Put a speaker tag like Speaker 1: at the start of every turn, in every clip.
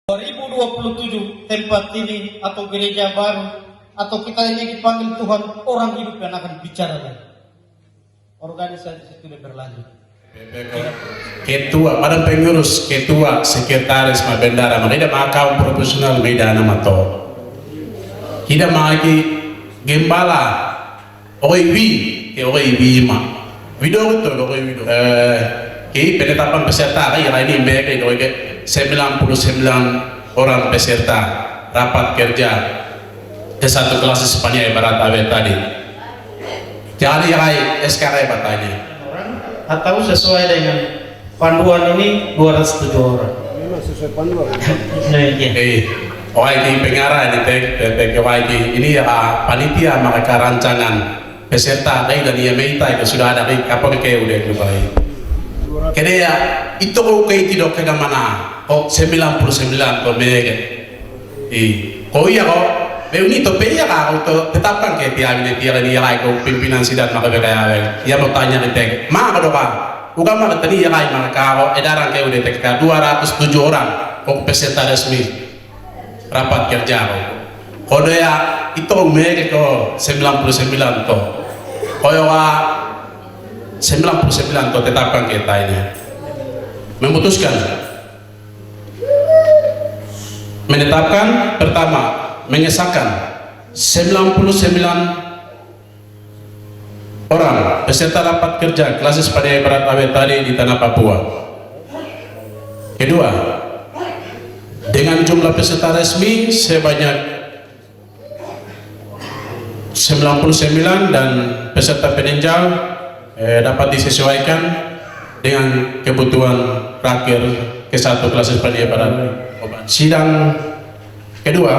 Speaker 1: 2027 tempat ini atau gereja baru atau kita ini dipanggil Tuhan, orang hidup yang akan bicara dan organisasi sudah berlanjut.
Speaker 2: Ketua, pada pengurus, ketua, sekretaris, mabendara, mereka makau profesional media nama to. Kita maki gembala, OIB ma. Video itu, ki penetapan peserta, ya ini mereka itu 99 orang peserta rapat kerja ke satu kelas Spanyol Barat Awe tadi. Jadi SKR bertanya.
Speaker 1: Atau sesuai dengan panduan ini 207 orang.
Speaker 3: Memang sesuai panduan.
Speaker 1: Nah, iya.
Speaker 2: OID pengarah ini OID ini ya panitia mereka rancangan peserta dari dan IMEITA itu sudah ada di kapal ke udah kembali. Kena ya itu kau tidak ke mana? Oh 99 kau mereka. Kau iya kau. Ini to ya kau tetapkan ke tiap ini kau pimpinan sidang maka berkaya. Ia mau tanya nanti. Mak kau doa. Bukan mak tadi ya maka kau edaran ke udah TK 207 orang. Kau peserta resmi rapat kerja kode ya itu mereka ko 99 to koyo 99 to tetapkan kita ini memutuskan menetapkan pertama mengesahkan 99 orang peserta rapat kerja kelas pada Barat Awe tadi di tanah Papua. Kedua, dengan jumlah peserta resmi sebanyak 99 dan peserta peninjau dapat disesuaikan dengan kebutuhan raker ke satu kelas pada Barat. Sidang kedua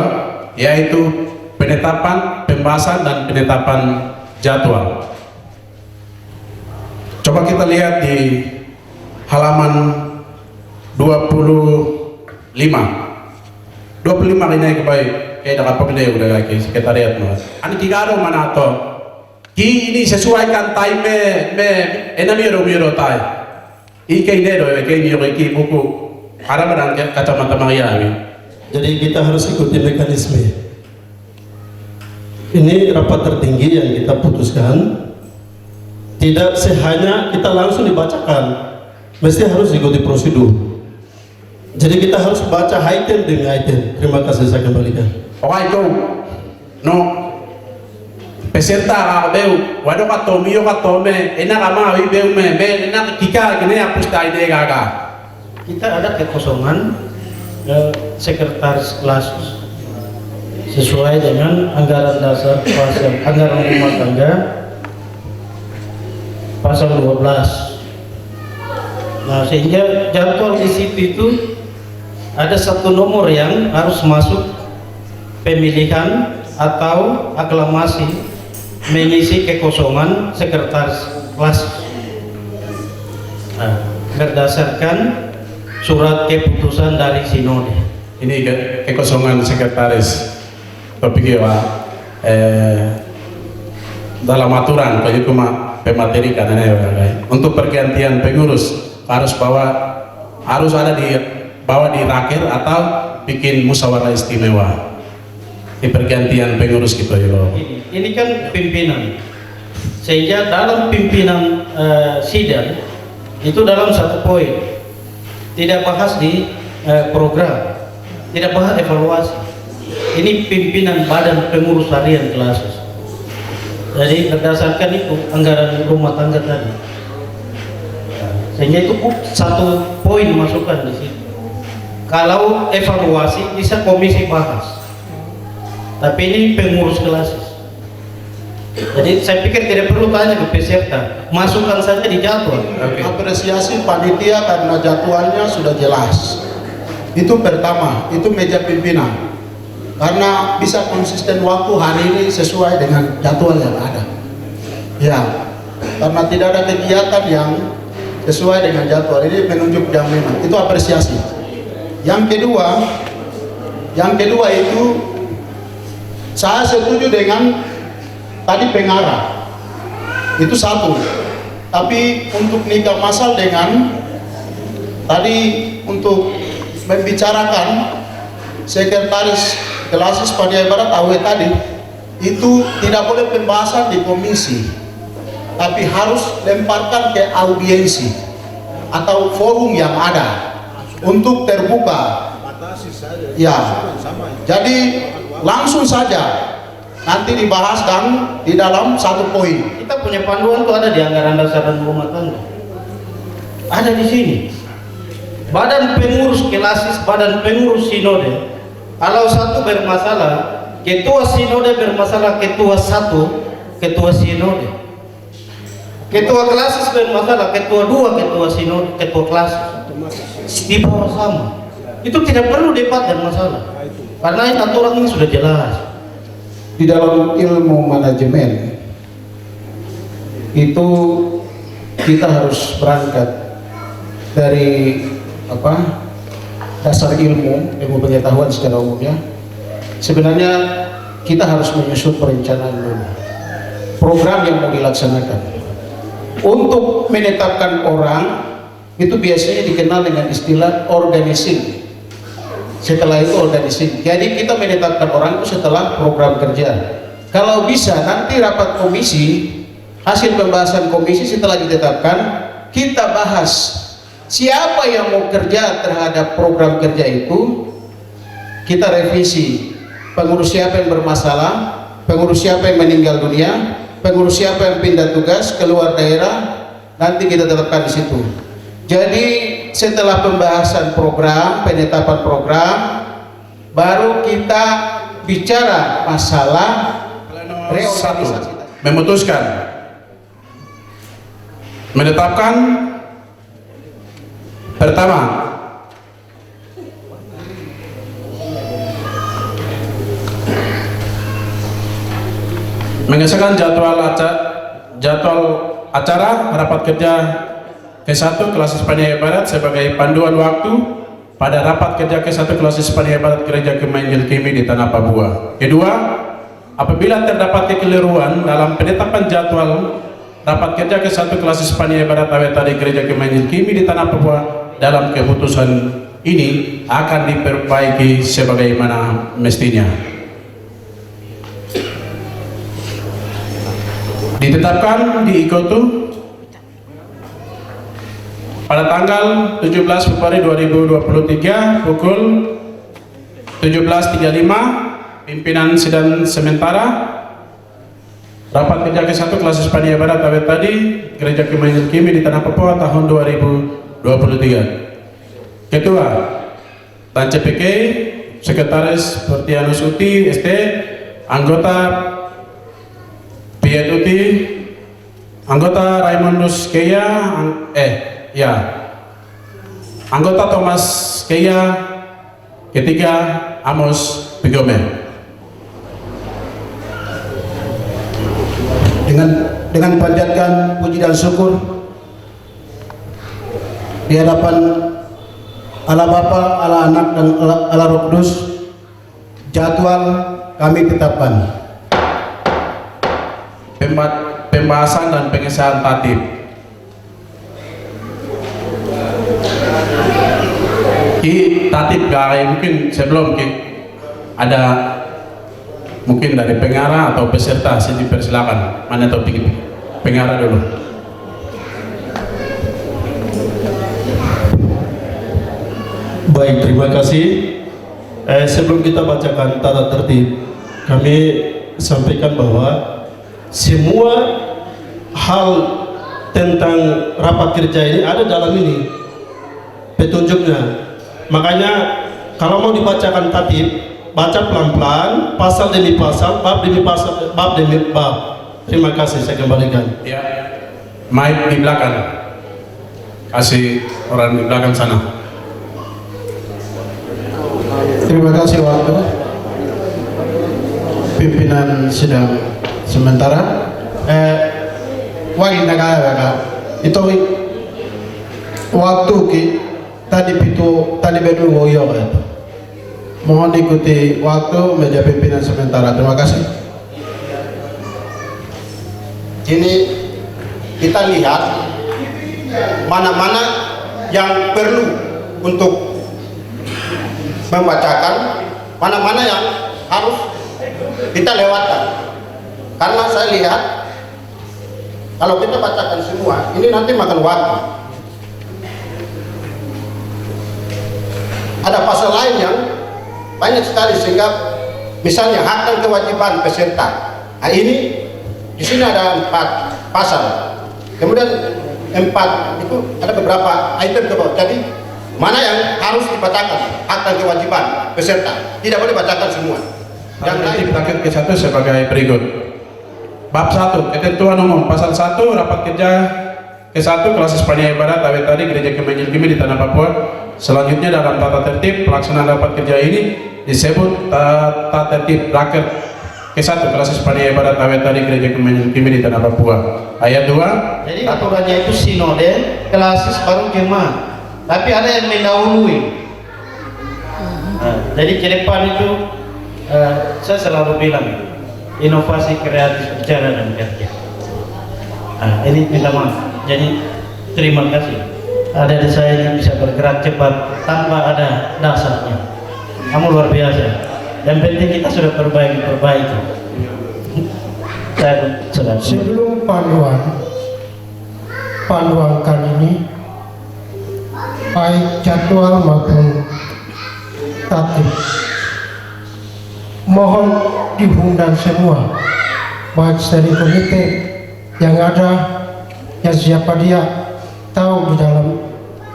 Speaker 2: yaitu penetapan, pembahasan dan penetapan jadwal. Coba kita lihat di halaman 25 ini baik kayak dapat pemilih udah lagi sekretariat mas. Ani tiga orang mana to? Ini sesuaikan time enamiro tay. Ike ini do ike buku. Ada barang kacamata Maria ini.
Speaker 3: Jadi kita harus ikuti mekanisme. Ini rapat tertinggi yang kita putuskan. Tidak hanya kita langsung dibacakan, mesti harus ikuti prosedur. Jadi kita harus baca item demi item. Terima kasih, saya kembalikan.
Speaker 2: Oke itu, no peserta beu, waduh katomi yo katome, enak ama beu me, enak kika kene hapus ide gaga.
Speaker 1: Kita ada kekosongan sekretaris kelas sesuai dengan anggaran dasar pasal anggaran rumah tangga pasal 12. Nah, sehingga jadwal di situ itu ada satu nomor yang harus masuk pemilihan atau aklamasi mengisi kekosongan sekretaris kelas. Nah, berdasarkan surat keputusan dari sinode.
Speaker 2: Ini kekosongan sekretaris topik ya dalam aturan kayak itu mah pemateri katanya ya. Untuk pergantian pengurus harus ada di raker atau bikin musyawarah istimewa di pergantian pengurus gitu ya.
Speaker 1: Ini kan pimpinan, sehingga dalam pimpinan sidang itu dalam satu poin tidak bahas di program, tidak bahas evaluasi. Ini pimpinan badan pengurus harian kelas. Jadi berdasarkan itu anggaran rumah tangga tadi, sehingga itu satu poin masukan di situ. Kalau evaluasi bisa komisi bahas, tapi ini pengurus kelas. Jadi saya pikir tidak perlu tanya ke peserta, masukkan saja di jadwal.
Speaker 4: Apresiasi panitia karena jadwalnya sudah jelas. Itu pertama, itu meja pimpinan. Karena bisa konsisten waktu hari ini sesuai dengan jadwal yang ada. Ya, karena tidak ada kegiatan yang sesuai dengan jadwal ini menunjuk jam memang. Itu apresiasi. Yang kedua itu saya setuju dengan tadi pengarah itu satu, tapi untuk nikah masal dengan tadi untuk membicarakan sekretaris Klasis Panitia Barat AW tadi itu tidak boleh pembahasan di komisi, tapi harus lemparkan ke audiensi atau forum yang ada untuk terbuka. Ya, jadi langsung saja nanti dibahas dan di dalam satu poin.
Speaker 1: Kita punya panduan tuh ada di anggaran dasar dan rumah tangga. Ada di sini. Badan pengurus Klasis, badan pengurus sinode. Kalau satu bermasalah, ketua sinode bermasalah, ketua satu, ketua sinode. Ketua Klasis bermasalah, ketua dua, ketua sinode, ketua Klasis. Di bawah sama. Itu tidak perlu debat dan masalah. Karena aturan ini sudah jelas.
Speaker 4: Di dalam ilmu manajemen itu kita harus berangkat dari dasar ilmu pengetahuan secara umumnya. Sebenarnya kita harus menyusun perencanaan dulu, program yang mau dilaksanakan. Untuk menetapkan orang itu biasanya dikenal dengan istilah organizing. Setelah itu organizing. Jadi kita menetapkan orang itu setelah program kerja. Kalau bisa nanti rapat komisi, hasil pembahasan komisi setelah ditetapkan, kita bahas siapa yang mau kerja terhadap program kerja itu, kita revisi. Pengurus siapa yang bermasalah, pengurus siapa yang meninggal dunia, pengurus siapa yang pindah tugas keluar daerah, nanti kita tetapkan di situ. Jadi setelah pembahasan program, penetapan program, baru kita bicara masalah reorganisasi.
Speaker 2: Memutuskan menetapkan pertama mengesahkan jadwal acara rapat kerja ke-1 Klasis Panitia Barat sebagai panduan waktu pada rapat kerja ke-1 Klasis Panitia Barat Gereja Kemainjil Kimi di Tanah Papua. Kedua, apabila terdapat kekeliruan dalam penetapan jadwal rapat kerja ke-1 Klasis Panitia Barat AWT di Gereja Kemainjil Kimi di Tanah Papua, dalam keputusan ini akan diperbaiki sebagaimana mestinya. Ditetapkan di Ikotu pada tanggal 17 Februari 2023 pukul 17.35 pimpinan sidang sementara rapat kerja ke-1 Klasis Panitia Barat AWT tadi Gereja Kemainjil Kimi di Tanah Papua tahun 2023. Ketua Tance PK, Sekretaris Pertianus Uti ST, anggota Piet Uti, anggota Raimondus Keya, anggota Thomas Keya, ketiga Amos Pigome.
Speaker 4: Dengan panjatkan puji dan syukur di hadapan Allah Bapa, Allah Anak dan Allah Roh Kudus, jadwal kami tetapkan.
Speaker 2: Pembahasan dan pengesahan tatib. Tatib mungkin sebelum ada mungkin dari pengarah atau peserta, sini persilakan. Mana topik ini? Pengarah dulu.
Speaker 3: Baik, terima kasih. Sebelum kita bacakan tata tertib, kami sampaikan bahwa semua hal tentang rapat kerja ini ada dalam ini petunjuknya. Makanya kalau mau dibacakan tatib, baca pelan-pelan, pasal demi pasal, bab demi pasal, bab demi bab. Terima kasih, saya kembalikan.
Speaker 2: Ya, mic di belakang. Kasih orang di belakang sana.
Speaker 4: Terima kasih waktu pimpinan sidang sementara. Wagi negara itu waktu tadi bedu woyo mohon ikuti waktu meja pimpinan sementara. Terima kasih. Ini kita lihat mana-mana yang perlu untuk membacakan mana-mana yang harus kita lewatkan. Karena saya lihat kalau kita bacakan semua, ini nanti makan waktu. Ada pasal lain yang banyak sekali sehingga misalnya hak dan kewajiban peserta. Nah ini di sini ada 4 pasal. Kemudian 4 itu ada beberapa item ke bawah. Jadi mana yang harus dibacakan hak dan kewajiban peserta? Tidak boleh bacakan semua. Yang lain
Speaker 2: Tertib ke-1 sebagai berikut. Bab 1, ketentuan umum pasal 1 rapat kerja ke-1 kelas Hispania Barat Awet tadi Gereja Kemenjil Kimi di Tanah Papua. Selanjutnya dalam tata tertib pelaksanaan rapat kerja ini disebut tata tertib raker ke-1 kelas Hispania Barat Awet tadi Gereja Kemenjil Kimi di Tanah Papua. Ayat 2.
Speaker 1: Jadi aturannya itu sinode, klasis baru jemaat. Tapi ada yang mendahului. Nah, jadi ke depan itu saya selalu bilang inovasi kreatif bicara dan kerja. Nah, ini minta maaf. Jadi terima kasih. Ada di saya yang bisa bergerak cepat tanpa ada dasarnya. Kamu luar biasa. Yang penting kita sudah perbaiki. Saya sudah.
Speaker 5: Sebelum panduan kali ini, baik jadwal maupun tatib, mohon diundang semua, baik dari komite yang ada, yang siapa dia tahu di dalam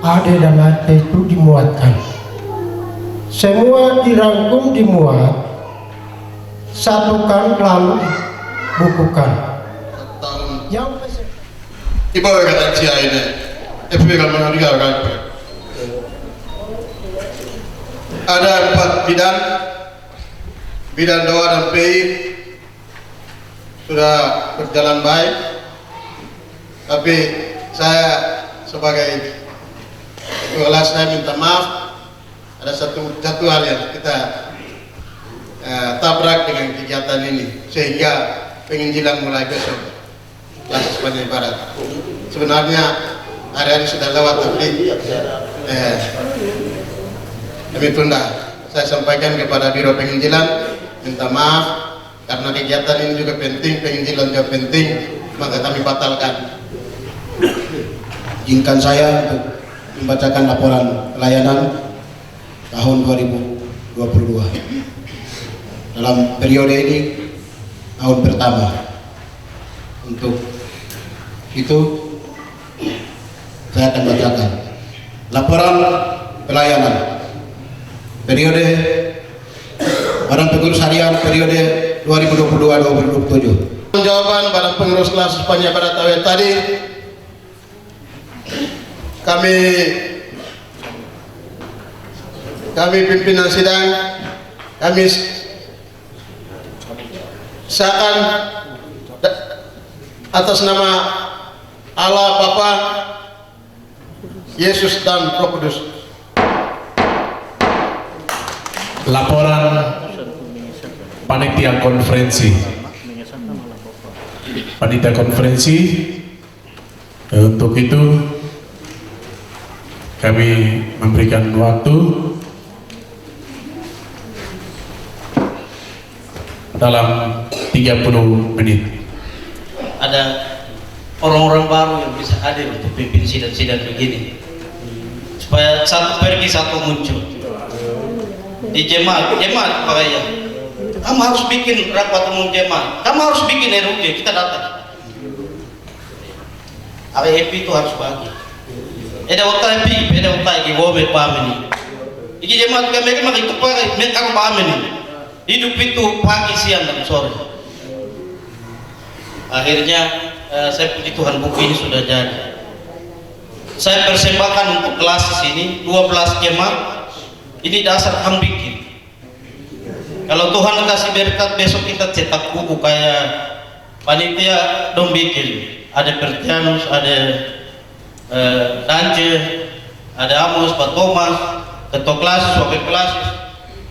Speaker 5: AD dan AD itu dimuatkan. Semua dirangkum, dimuat, satukan lalu bukukan. Yang
Speaker 6: Ibu kata cia ini, FB kalau mengajar kan. Ada 4 bidang doa dan PI sudah berjalan baik, tapi saya sebagai ketua saya minta maaf, ada satu hal yang kita tabrak dengan kegiatan ini sehingga penginjilan mulai besok kelas Hispania Barat. Sebenarnya hari-hari sudah lewat tapi demi tunda. Saya sampaikan kepada Biro Penginjilan, minta maaf karena kegiatan ini juga penting, penginjilan juga penting, maka kami batalkan. Izinkan saya untuk membacakan laporan pelayanan tahun 2022 dalam periode ini, tahun pertama. Untuk itu saya akan bacakan laporan pelayanan periode Badan Pengurus Harian periode 2022-2027. Jawaban Badan Pengurus kelas Hispania Barat Awet tadi, kami pimpinan sidang, kami seakan atas nama Allah Bapa, Yesus dan Roh Kudus.
Speaker 2: Laporan panitia konferensi. Untuk itu kami memberikan waktu dalam 30 menit.
Speaker 1: Ada orang-orang baru yang bisa hadir untuk pimpin sidang-sidang begini, supaya satu pergi satu muncul di jemaat pakaian. Kamu harus bikin rapat umum jemaat, kamu harus bikin RUJ, kita datang. AWP itu harus bagi. Ada otak pi, ada otak di bawah pamini. Iki jemaat kami maka itu pakai mereka pamini. Hidup itu pagi, siang dan sore. Akhirnya saya puji Tuhan buku ini sudah jadi. Saya persembahkan untuk kelas ini 12 jemaat. Ini dasar kamu bikin. Kalau Tuhan kasih berkat besok kita cetak buku kayak panitia dong bikin. Ada Pertianus, ada Dance, ada Amos, Pak Thomas, ketua klasis, wakil klasis.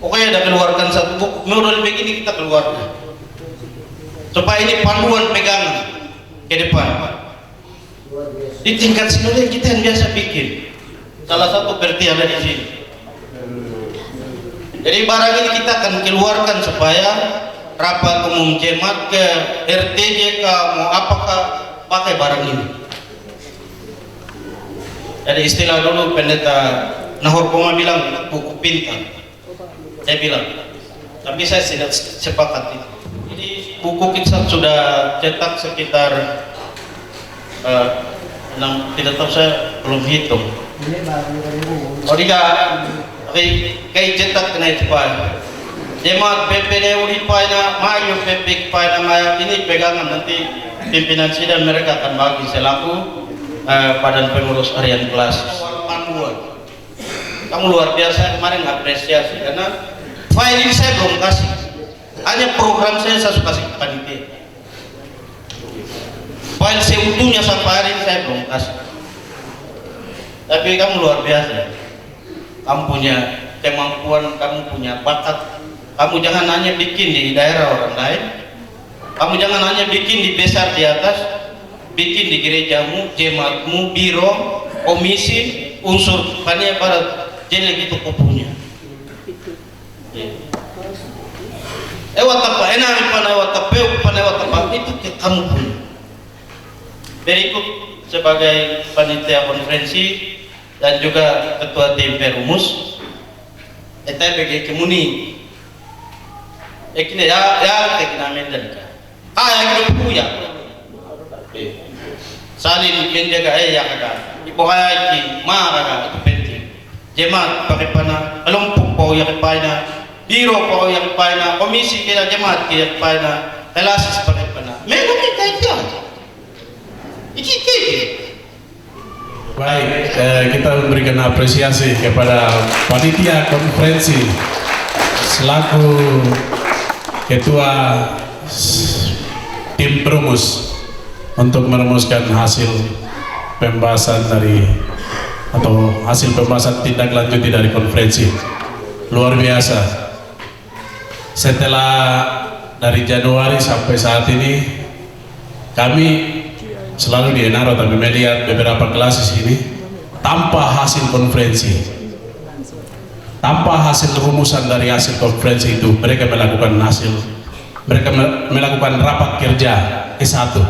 Speaker 1: Pokoknya ada keluarkan satu buku. Model begini kita keluarkan. Supaya ini panduan pegangan ke depan. Di tingkat sinode kita yang biasa bikin. Salah satu berarti ada di sini. Jadi barang ini kita akan keluarkan supaya rapat umum jemaat ke RTJ ke mau apakah pakai barang ini. Jadi istilah dulu pendeta Nahor Koma bilang buku pintar. Saya bilang, tapi saya tidak sepakat itu. Jadi buku kita sudah cetak sekitar tidak tahu, saya belum hitung. Oh tidak, kayak cetak kena itu pak. Jemaat PPD Ulipaina, Mayu PP Paina Maya ini pegangan nanti pimpinan sidang mereka akan bagi selaku badan pengurus harian kelas. Kamu luar biasa kemarin apresiasi karena file ini saya belum kasih, hanya program saya sudah kasih ke panitia. File seutuhnya sampai hari ini saya belum kasih. Tapi kamu luar biasa, kamu punya kemampuan, kamu punya bakat. Kamu jangan hanya bikin di daerah orang lain, kamu jangan hanya bikin di besar di atas, bikin di gerejamu, jemaatmu, biro, komisi, unsur panitia barat, jelek itu kau punya. Watapa enak panai watapeu panai watapa itu kamu punya. Berikut sebagai panitia konferensi dan juga ketua tim Perumus, kita bagi kemuni. Ekne ya tekna mendan. Yang itu punya. Salin menjaga ya kakak. Ibu hayaki mara itu penting. Jemaat pakai pana, kelompok pau yang paina, biro pau yang paina, komisi kira jemaat kira paina, kelasis pakai pana. Memang kita itu. Iki.
Speaker 2: Baik, kita memberikan apresiasi kepada panitia konferensi selaku ketua tim perumus untuk merumuskan hasil pembahasan atau hasil pembahasan tindak lanjut dari konferensi. Luar biasa. Setelah dari Januari sampai saat ini kami selalu di Enaro tapi melihat beberapa kelas ini tanpa hasil konferensi, tanpa hasil rumusan dari hasil konferensi itu, mereka melakukan rapat kerja ke-1.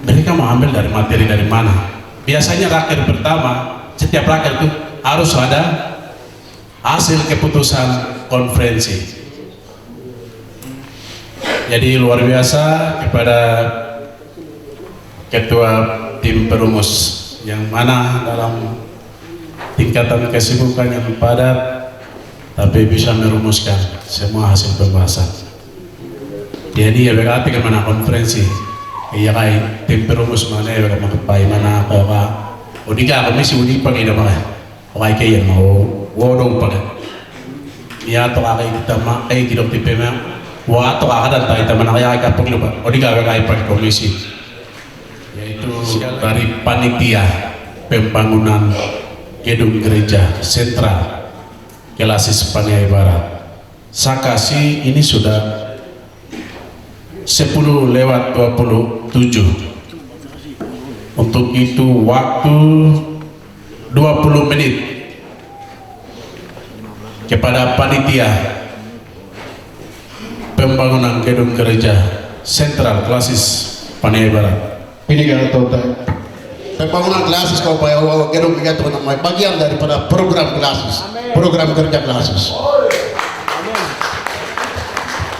Speaker 2: Mereka mau ambil dari materi dari mana? Biasanya raker pertama, setiap raker itu harus ada hasil keputusan konferensi. Jadi luar biasa kepada ketua tim perumus yang mana dalam tingkatan kesibukan yang padat tapi bisa merumuskan semua hasil pembahasan. Jadi ya berarti kemana konferensi iya kai tim perumus mana ya makai mana apa udah komisi udah pakai dah mana pakai kayak mau wodong pakai ya atau kayak kita makai hidup di pemang wah atau ada tak kita mana kayak apa gitu pak udah kayak pakai komisi yaitu dari panitia pembangunan gedung gereja sentral Kelasis Paniai Barat. Sakasi ini sudah 10:27. Untuk itu waktu 20 menit kepada panitia pembangunan gedung gereja sentral Kelasis Paniai Barat.
Speaker 4: Ini kan total. Pembangunan Kelasis kau bayar gedung begitu namanya bagian daripada program Kelasis, program kerja Kelasis.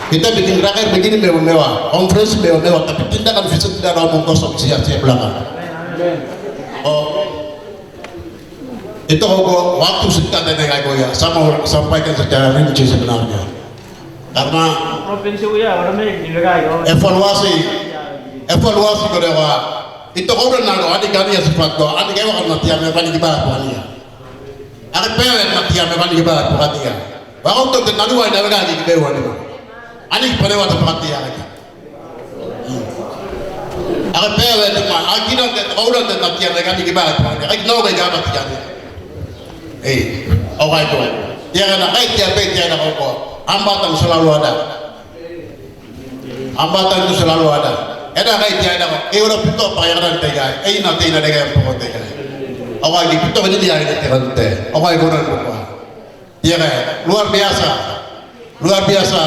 Speaker 4: Kita bikin rakyat begini mewah-mewah, konferensi mewah-mewah, tapi tindakan fisik tidak ada omong kosong sia-sia belakang. Itu kok waktu sekitar nenek aku ya, sama sampaikan secara rinci sebenarnya. Karena evaluasi kedewa itu kau udah nago adik kali ya sifat kau adik kau kan mati yang mereka di bawah puannya adik pelet mati yang mereka di bawah puannya waktu untuk kenal dua ada lagi di bawah ni adik pada waktu mati yang lagi adik pelet mah akhirnya kau udah mati yang mereka di bawah puannya adik nago gak mati yang oke itu dia kena tiap tiap ada kau hambatan selalu ada hambatan itu selalu ada. Ada kait dia ada, orang itu apa yang ada tega, nanti ada yang pokok tega. Awak itu ini dia ada tega, awak itu orang pokok.
Speaker 6: Tiada, luar biasa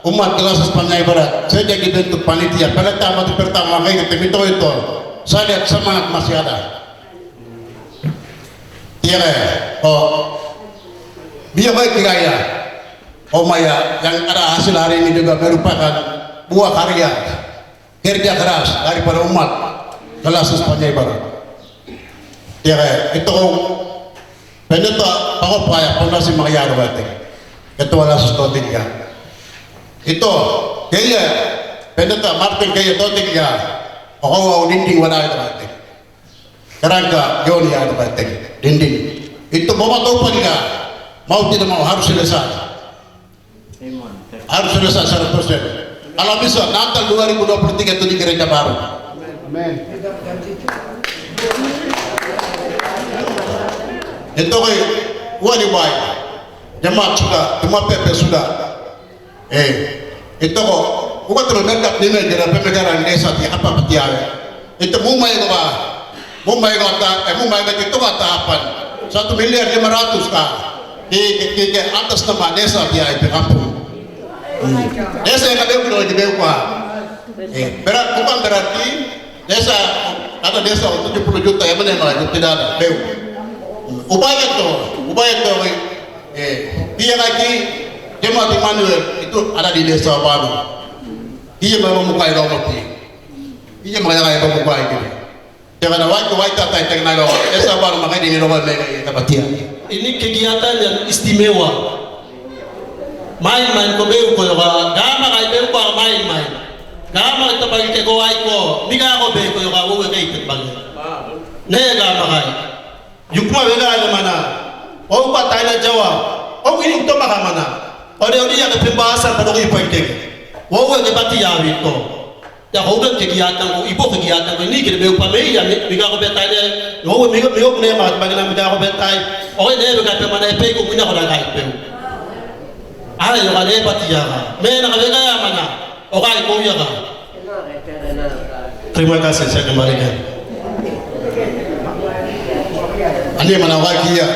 Speaker 6: umat kelas Pantai Barat. Saya jadi bentuk panitia pada tamat pertama kayak itu saya lihat semangat masih ada. Tiada, biar baik gaya Maya yang ada hasil hari ini juga merupakan buah karya kerja keras daripada umat kelas Pantai Barat. Tiada, itu Pendeta pangopaya pondasi Magyaro batik. Ketua Lasus Totiga. Itu kaya pendeta Martin kaya Totiga. Ako dinding wala ito batik. Karangka yun ya batik. Dinding. Itu bumatupan ka. Mau tidak mau harus selesai. Harus selesai 100%. Kalau bisa Natal 2023 itu di gereja baru. Amin. Itu wani baik jemaat sudah jemaat PP sudah itu kok bukan terus dekat di negara pemegaran desa di apa petiara itu mumai itu tahapan 1,5 miliar kah di atas nama desa dia itu kampung desa yang ada udah di bawah bukan berarti desa ada desa 70 juta yang benar itu tidak ada upaya tuh dia lagi jemaat Immanuel itu ada di desa baru dia memang mukai romoti dia mengenai mukai gitu jangan waktu tata yang kenal desa baru makanya di rumah mereka batia
Speaker 3: Ini kegiatan yang istimewa. Main-main ko beu ko yoga gama kay beu ko main-main. Gama ito pag ikawai ko, miga ko beu ko yoga uwe kay itbag. Ne gama kay. Yukma bega mana. O pa tayo na jawab. O ini to makamana. O de odi ya pembahasa pada ko ipointe. Wo ke bati yawi to. Ya hogan kegiatan ko ibo kegiatan ko ini kire beu pa me ya miga ko betay ne. Wo miga ne ma bagina miga ko betay. O ne bega pe mana pe ko mina ko na kay beu. Ada yang ada pati jaga. Mana kalau kaya mana? Okai kau jaga. Terima kasih saya kembalikan.
Speaker 6: Andi mana waki ya?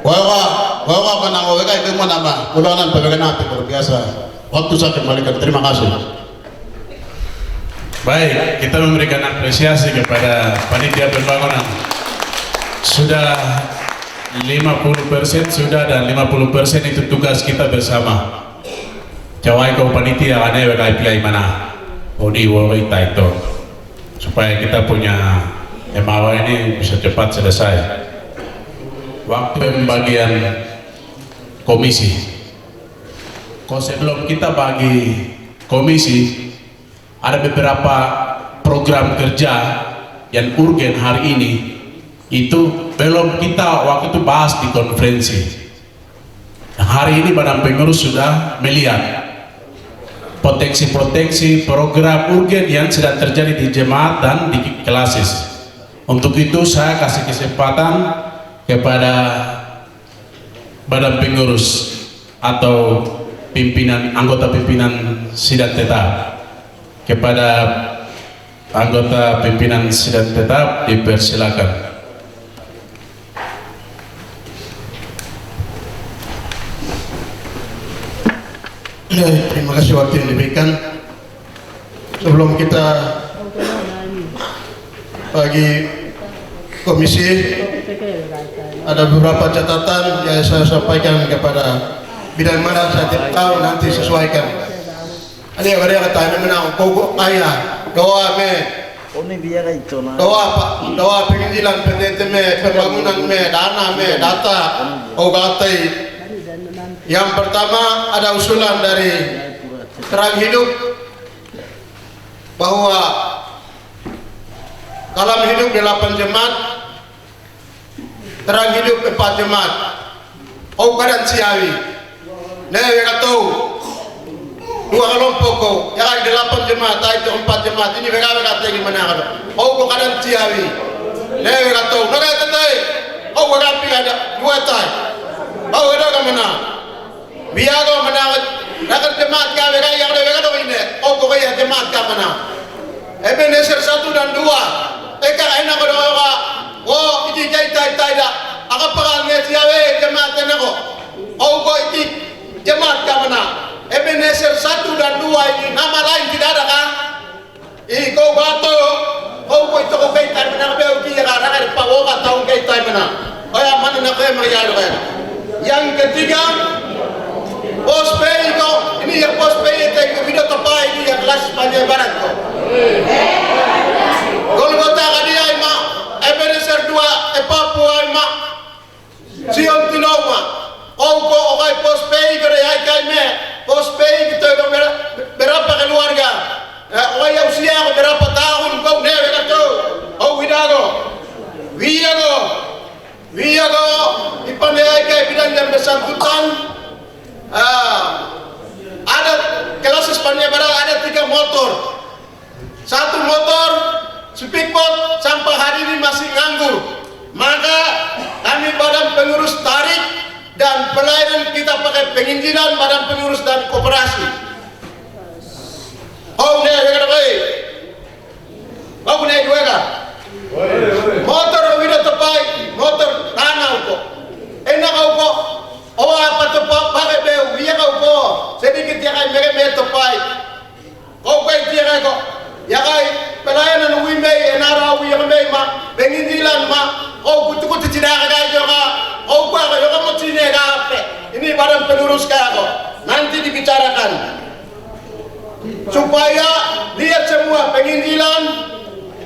Speaker 6: Wawa mana wakai itu mana ma? Ulangan perbedaan apa biasa. Waktu saya kembalikan. Terima kasih.
Speaker 2: Baik, kita memberikan apresiasi kepada panitia pembangunan. Sudah 50% sudah dan 50% itu tugas kita bersama. Jawai kau panitia ane wakai pilih mana? Odi wawai itu supaya kita punya emawa ini bisa cepat selesai. Waktu pembagian komisi. Kalau sebelum kita bagi komisi, ada beberapa program kerja yang urgen hari ini. Itu belum kita waktu itu bahas di konferensi. Hari ini Badan Pengurus sudah melihat potensi-potensi program urgen yang sedang terjadi di jemaat dan di kelasis. Untuk itu saya kasih kesempatan kepada Badan Pengurus atau anggota pimpinan sidang tetap, kepada anggota pimpinan sidang tetap dipersilakan.
Speaker 6: Ya, terima kasih waktu yang diberikan. Sebelum kita bagi komisi, ada beberapa catatan yang saya sampaikan kepada bidang mana saya tidak tahu nanti sesuaikan. Ada yang kata menang kau kaya, doa me, doa penginjilan pendeta pembangunan dana data, ogatai. Yang pertama ada usulan dari Terang Hidup bahwa dalam hidup 8 jemaat, Terang Hidup 4 jemaat. Oh kadan siawi. Nah kata dua kelompok kau, yang ada 8 jemaat, itu 4 jemaat. Ini mereka kata gimana kalau? Oh kau kadan siawi. Nah kata, mereka kata, oh berapa ada 2 tay. Oh ada kemana? Biago menawat nakar jemaat ka mereka yang ada mereka ini oh pokoknya jemaat ka mana Ebenezer 1 dan 2 eka enak berdoa oh ini jai dah
Speaker 4: akapagal ngesiawe jemaat nako. Ko iki jemaat kamana. Ebenezer 1 dan 2 ini nama lain tidak ada kan? Iko bato. Ko itu ko kay tayo na beo ki ya ra pa wo ka taong kay tayo na. Oya man na kay magyalo kay. Yang ketiga Pospei ko, ini yang pospei itu video tepai ini yang kelas Panjang Barat ko. Golgota kadia ima, Ebenezer 2, Papua ima, Sion Tinoma, Ongko okai pospei ko deh ay me, pospei kita itu berapa keluarga, okai yang usia berapa tahun kau newe kato, Wiyago, ipane ay kay bidang yang bersangkutan. Ada kelas Spania Barat ada 3 motor. 1 motor speedboat sampai hari ini masih nganggur. Maka kami badan pengurus tarik dan pelayanan kita pakai penginjilan badan pengurus dan koperasi. Oh ne ya baik. Oh ne dua kan? Motor tidak tepat, motor tanah kok. Enak kok. Oh apa tepat pakai beu, iya kau sedikit yang kau mereka tepat. Kau kau tiada kau, ya kau pelayanan wimei, enara wimei ma, penginjilan ma, kau kutu tidak kau juga, kau mau cine apa? Ini badan pengurus kau, nanti dibicarakan supaya lihat semua penginjilan.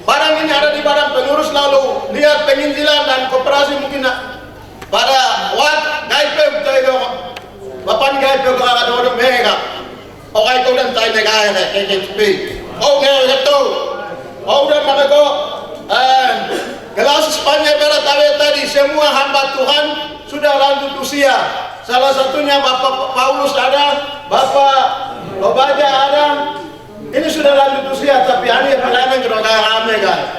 Speaker 4: Barang ini ada di badan pengurus lalu lihat penginjilan dan koperasi mungkin pada wat gaipe betul bapan gaipe ko ada orang mega okai ko dan tay mega KKP gitu udah maka ko kelas Spania Barat tadi semua hamba Tuhan sudah lanjut usia, salah satunya Bapak Paulus ada, Bapak Obaja ada, ini sudah lanjut usia tapi ini pelayanan kita rame guys.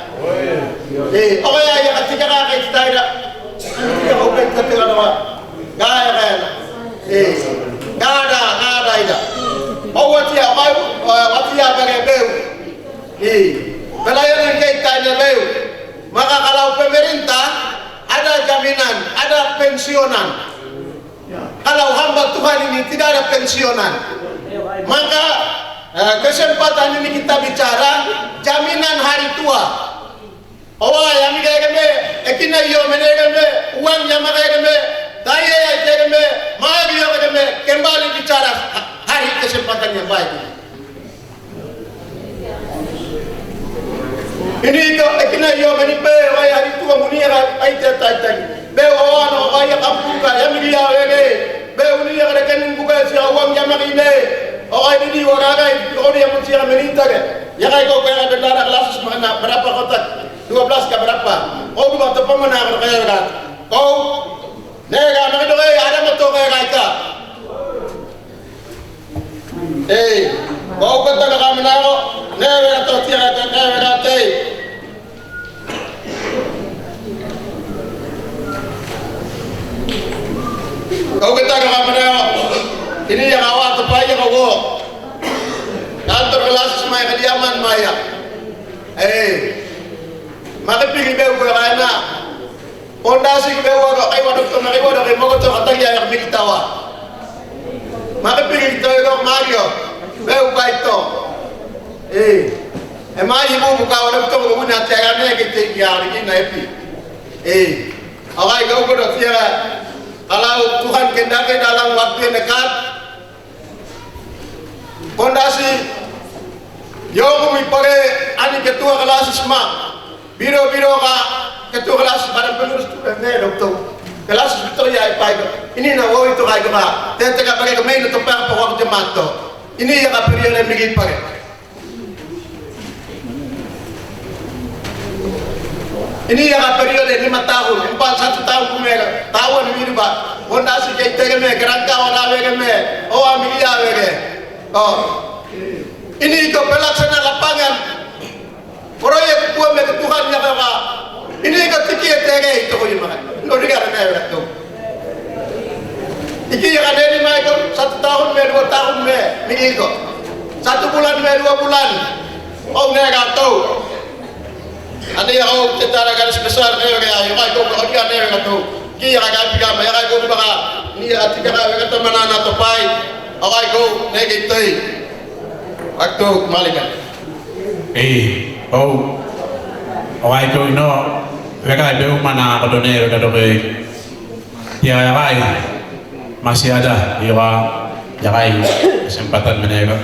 Speaker 4: Oh ya ketika kita tidak ketika open ketika ada gaya nggak ada itu. Oh watia pakai beu. Pelayanan kita ini beu. Maka kalau pemerintah ada jaminan, ada pensiunan. Kalau hamba Tuhan ini tidak ada pensiunan, maka kesempatan ini kita bicara jaminan hari tua. Oh yang kaya ekina yo menegame uang yang kaya daya ya kaya mari yo kaya kembali bicara hari kesempatan yang baik. Ini ko ekina yo menipe wai hari tua munia ai tata be ono wai kampuka yang dia wege be unia kada kan buka si uang yang makine oh ini di waraga oh dia mesti menita ke ya kai ko kaya bendara kelas mana berapa kotak 12 ke berapa? Oh dua tepat mana kaya kan? Oh, nega nak itu ada betul kaya kita. Kau kata kami nak nega atau tiada nega kata. Kau kata kami nak ini yang awal tepat je kau. Kantor kelas semai kediaman maya. Maka pilih beu ke mana? Pondasi ke beu ke ayam doktor nak ibu dari mau ke tempat yang milik tawa. Maka pilih itu ke Mario beu kaito. Emang ibu buka orang doktor ke mana caranya kita yang ini naipi. Awak kau bodoh tiada. Kalau Tuhan kehendaki dalam waktu yang dekat, pondasi yang mipare ani ketua kelas semua. Biro-biro ka ketua kelas badan pengurus doktor kelas itu ya ipai ini na wo itu kai ka tete ka pakai kemain itu pak pokok jemaat to ini ya ka periode migi pakai ini ya ka periode 5 tahun 1 tahun kumera tahun ini ba fondasi ke tegeme kerangka wala wegeme o amilia wege oh ini itu pelaksana lapangan proyek buat mereka Tuhan yang apa? Ini ketika tega itu kau lihat, kau dengar apa itu? Iki yang ada di mana? 1 tahun, 2 tahun, ini kau 1 bulan, 2 bulan, oh nggak tahu. Ada yang kau secara garis besar, kau dia kau dia nggak tahu.
Speaker 6: ki aga piga me aga go baka ni atika aga teman anak topai aga go negitoi waktu malika
Speaker 2: awai ko ino mereka beu mana kadone kadoke ya rai masih ada ya kesempatan menega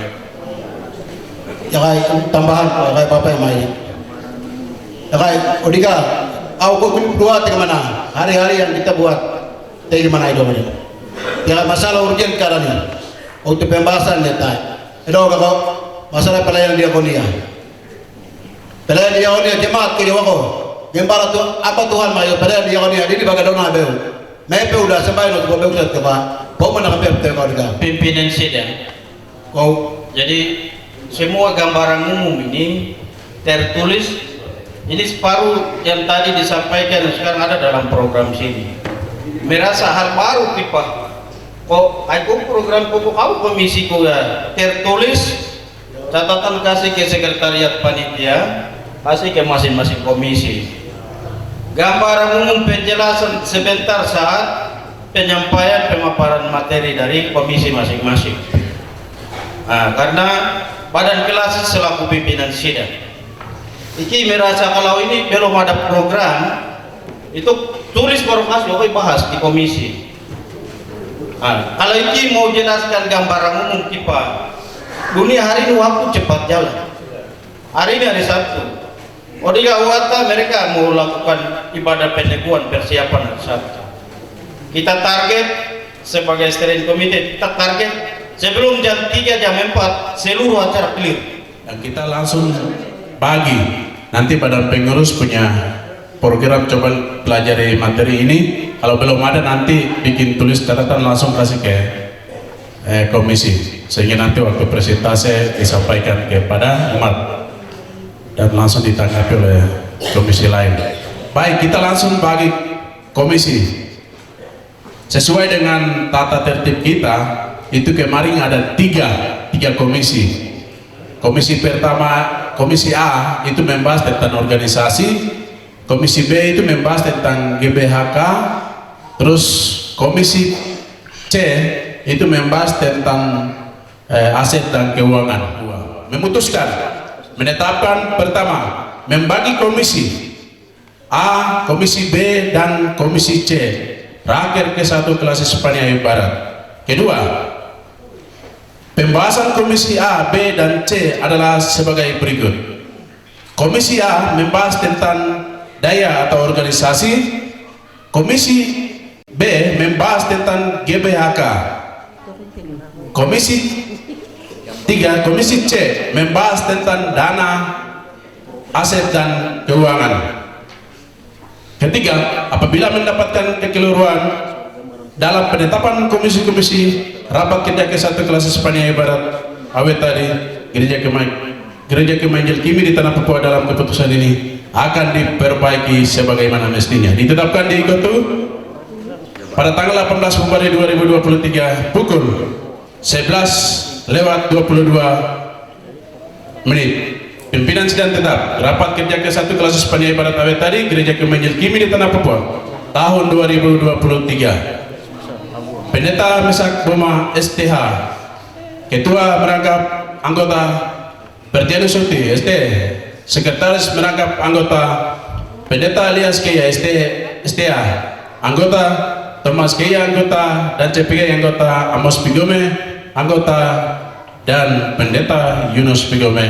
Speaker 4: Yakai tambahan yakai bapak yang main. Yakai Odika, aku dua tiga mana hari-hari yang kita buat tiga mana itu mana. Yakai masalah urgent sekarang ini. Untuk pembahasan data. Itu kalau masalah pelayanan diakonia. Pelayanan diakonia jemaat ke Jawa ko. Gembala tu apa Tuhan mayu pelayanan diakonia di bagadona beu. Mepe udah sampai untuk beu tet ke Pak. Kau mana kape teu kau Odika.
Speaker 1: Pimpinan sidang.
Speaker 4: Kau
Speaker 1: Jadi semua gambaran umum ini tertulis, ini separuh yang tadi disampaikan sekarang ada dalam program sini. Merasa hal baru pipa. Kok aku program pokok kau komisiku ya tertulis, catatan kasih ke sekretariat panitia, kasih ke masing-masing komisi. Gambaran umum penjelasan sebentar saat penyampaian pemaparan materi dari komisi masing-masing. Nah, karena badan kelas selaku pimpinan sidang iki merasa kalau ini belum ada program itu tulis baru kasih bahas di komisi. Nah, kalau iki mau jelaskan gambaran umum kita dunia hari ini waktu cepat jalan. Hari ini hari Sabtu Odika Wata mereka mau lakukan ibadah peneguhan persiapan hari Sabtu. Kita target sebagai steering committee, kita target sebelum jam 3 jam 4 seluruh acara clear.
Speaker 2: Dan kita langsung bagi nanti badan pengurus punya program coba pelajari materi ini, kalau belum ada nanti bikin tulis catatan langsung kasih ke komisi sehingga nanti waktu presentasi disampaikan kepada umat dan langsung ditanggapi oleh komisi lain. Baik, kita langsung bagi komisi sesuai dengan tata tertib kita. Itu kemarin ada tiga komisi. Komisi pertama, komisi A itu membahas tentang organisasi, komisi B itu membahas tentang GBHK, terus komisi C itu membahas tentang aset dan keuangan. Memutuskan, menetapkan pertama, membagi komisi A, komisi B dan komisi C, raker ke satu kelas Spania Barat. Kedua, pembahasan komisi A, B, dan C adalah sebagai berikut. Komisi A membahas tentang daya atau organisasi. Komisi B membahas tentang GBHK. Komisi C membahas tentang dana, aset, dan keuangan. Ketiga, apabila mendapatkan kekeliruan dalam penetapan komisi-komisi rapat kerja ke satu kelas Spania Barat awet tadi gereja Kemanjel Kimi di Tanah Papua dalam keputusan ini akan diperbaiki sebagaimana mestinya. Ditetapkan di Gotu pada tanggal 18 Februari 2023 pukul 11:22. Pimpinan sidang tetap rapat kerja ke satu kelas Spania Barat awet tadi gereja Kemanjel Kimi di Tanah Papua tahun 2023. Pendeta Mesak Boma STH, Ketua merangkap anggota Bertiano Suti ST, Sekretaris merangkap anggota Pendeta Alias Keya STA, anggota Thomas Keya anggota, dan CPG anggota Amos Pigome anggota, dan Pendeta Yunus Pigome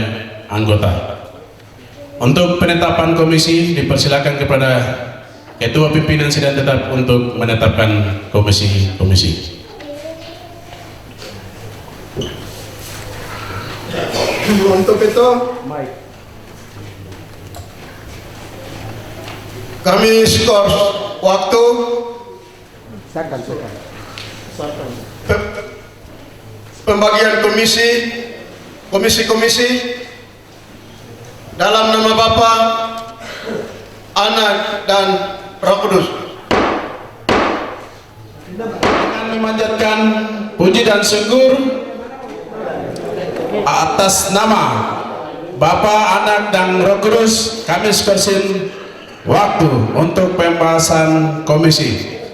Speaker 2: anggota. Untuk penetapan komisi dipersilakan kepada Ketua Pimpinan Sidang Tetap untuk menetapkan komisi-komisi.
Speaker 4: Untuk itu kami skor waktu pembagian komisi dalam nama Bapa, Anak, dan Roh Kudus.
Speaker 2: Dengan memanjatkan puji dan syukur atas nama Bapa, Anak, dan Roh Kudus, kami skorsin waktu untuk pembahasan komisi.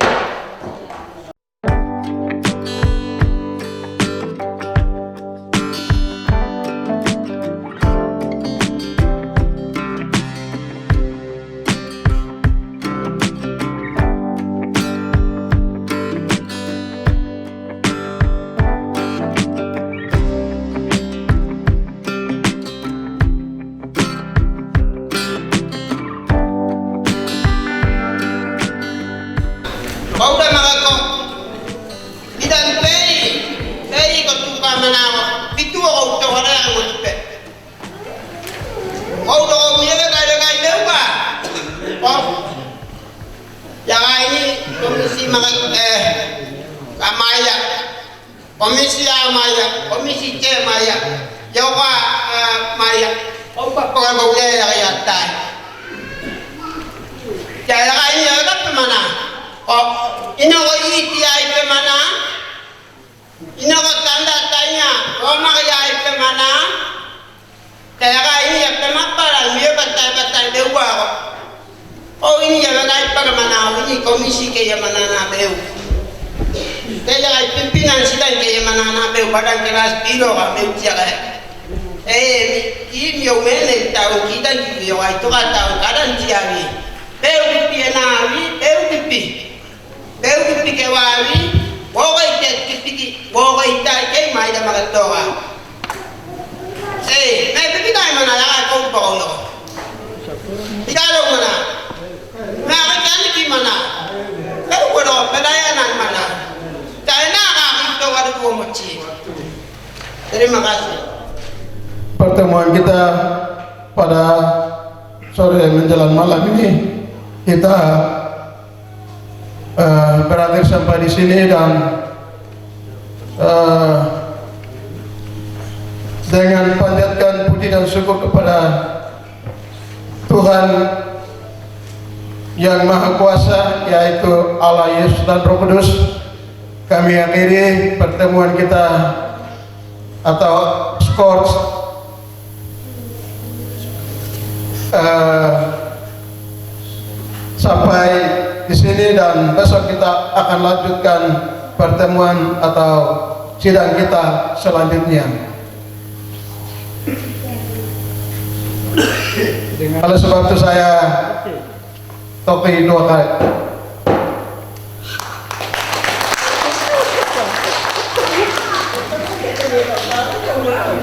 Speaker 7: Amaya, komisi Amaya, komisi C Maya, Jawa Maya, opa pengabulan rakyat tay. Jaya kaya kan pemana? Oh, ini kau iti ay pemana? Ini kau tanda tanya, oh makaya pemana? Jaya kaya ya pemapara, dia batai dewa. Oh ini jangan kaya pemana? Ini komisi kaya mana na beu. Kaya ay pimpinan sila kaya mana na beu padang keras pilo kami uciak. Ini yang mana tahu kita juga itu kan tahu kadang ciawi. Beu kipi nawi, beu kipi kewawi, wogai kipi, wogai tai mai dah makan toa. Naik kipi kai mana lah kau bawa. Tidak ada mana. Nak cari di mana? Kau bodoh, pelayanan mana? Karena kami itu ada dua mochi. Terima kasih.
Speaker 5: Pertemuan kita pada sore menjelang malam ini kita berakhir sampai di sini dan dengan panjatkan puji dan syukur kepada Tuhan yang Maha Kuasa, yaitu Allah, Yesus dan Roh Kudus, kami akhiri pertemuan kita atau skors sampai di sini, dan besok kita akan lanjutkan pertemuan atau sidang kita selanjutnya. Oleh sebab itu saya topi 2 kali.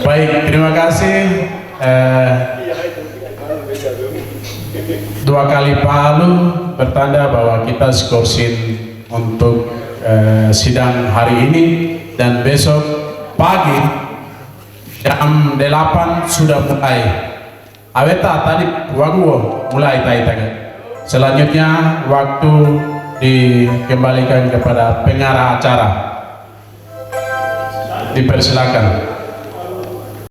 Speaker 2: Baik, terima kasih. 2 kali palu bertanda bahwa kita skorsin untuk sidang hari ini, dan besok pagi jam 8 sudah mulai. Aweta tadi waktu mulai tai. Selanjutnya waktu dikembalikan kepada pengarah acara. Dipersilakan.